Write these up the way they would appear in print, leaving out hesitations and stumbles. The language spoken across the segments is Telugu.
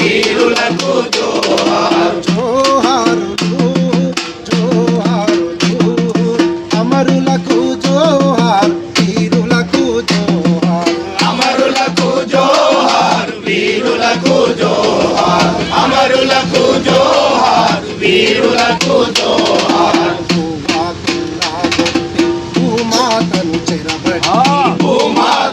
వీరులకు జోహార్ జోహారులు జోహారులు అమరులకు జోహార్ వీరులకు జోహార్ అమరులకు జోహార్ వీరులకు జోహార్ అమరులకు జోహార్ వీరులకు జోహార్ భూమాతను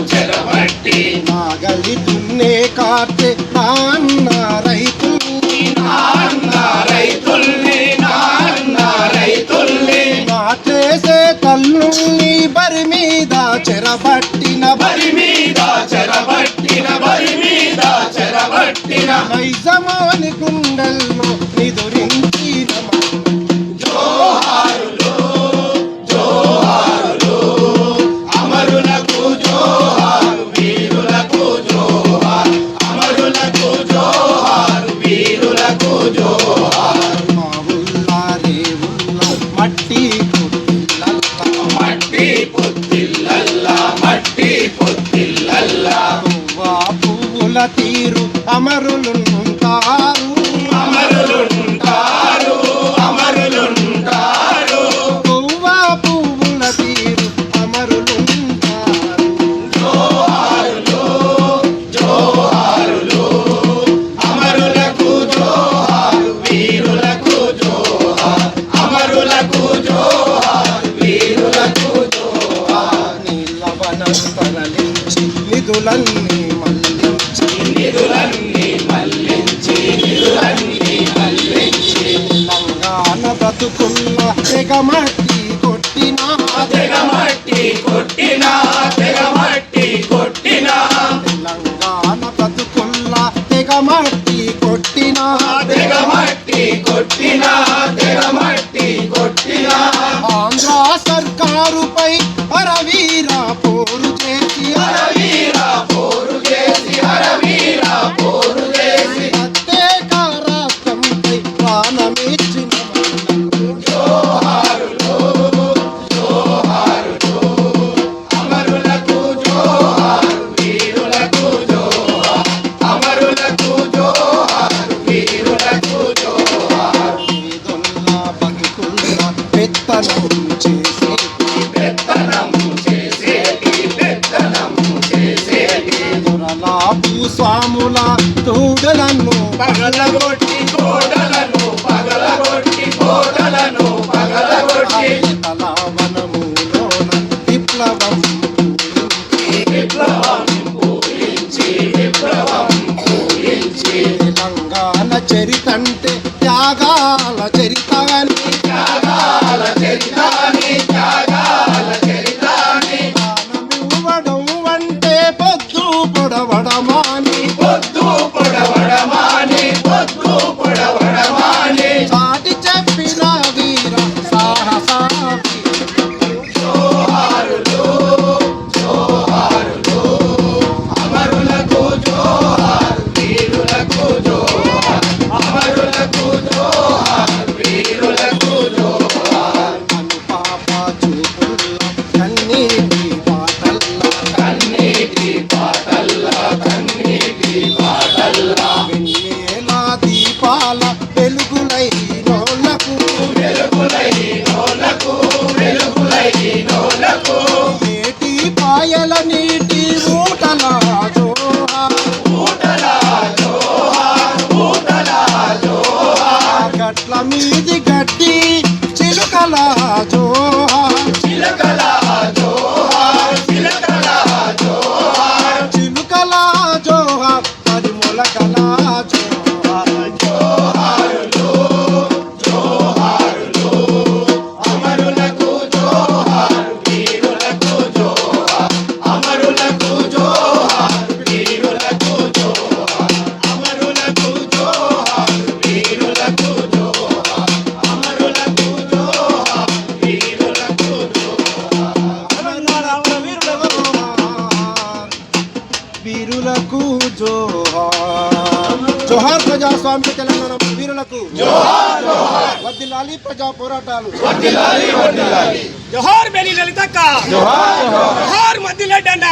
చెరబట్టి నాగలి దున్నే కార్తె నాన్న రైతుల్ని నాటేసే తల్లుల్ని బరి మీద చెరబట్టిన నైజమాని గుండెల్లో నిదురించిన జోహారులు జోహారులు అమరులకు జోహార్ వీరులకు జోహార్ అమరులకు జోహార్ వీరులకు జోహార్ మా ఉల్లారే ఉల్లా మట్టి పుత్తిల్లల్లా పువ్వా పువ్వుల తీరు అమరులుంటారు పువ్వా పువ్వుల తీరు అమరులుంటారు జోహారులు అమరులకు జోహార్ వీరులకు జోహార్ అమరులకు జోహార్ వీరులకు జోహార్ నీలవనం తరలించి నిధులన్నీ మళ్ళించి తెలంగాణ బ్రతుకున్న తెగమట్టి కొట్టినా తెలంగాణ బ్రతుకున్న తెగమట్టి కొట్టినా ఆంధ్ర సర్కారుపై అరవీర పోరు చేసి ప్రత్యేక రాష్ట్రంపై ప్రాణమిచ్చిన అమరులకు జోహార్ వీరులకు జోహార్ అమరులకు జోహార్ వీరులకు జోహార్ వీధుల్లా బతుకుల్లా పెత్తనం చేసేటి దొరలా భూస్వాముల తోడలను పగలగొట్టి తలవనములోన విప్లవం తెలంగాణ చరితంటే త్యాగాల చరితాని ప్రాణమివ్వడం అంటే పొద్దు పొడవడమాని చాటి చెప్పిన వీర సాహసావి అమరులకు జోహార్ వీరులకు జోహార్ అమరులకు జోహార్ వీరులకు జోహార్ అనుపాప చూపుల్ల కన్నీటి పాటల్లా వెన్నెల దీపాల వెలుగులైనోళ్లకు ఏటి పాయల నీటి ఊటల జోహార్ గట్ల మీది గట్టి చిలుకల జోహార్ చిలుకల జోహార్ పరిమళకల జోహార్ అమరులకు జోహార్ వీరులకు జోహార్ అమరులకు జోహార్ వీరులకు జోహార్ అమరులకు జోహార్ వీరులకు జోహార్ అమరులకు జోహార్ వీరులకు వీరులకు జోహార్ జోహార్ ప్రజాస్వామ్య తెలంగాణ వీరులకు వర్ధిల్లాలి ప్రజా పోరాటాలు జోహార్ బెని లలితక్క జోహార్ మద్దిలెడ్డన్న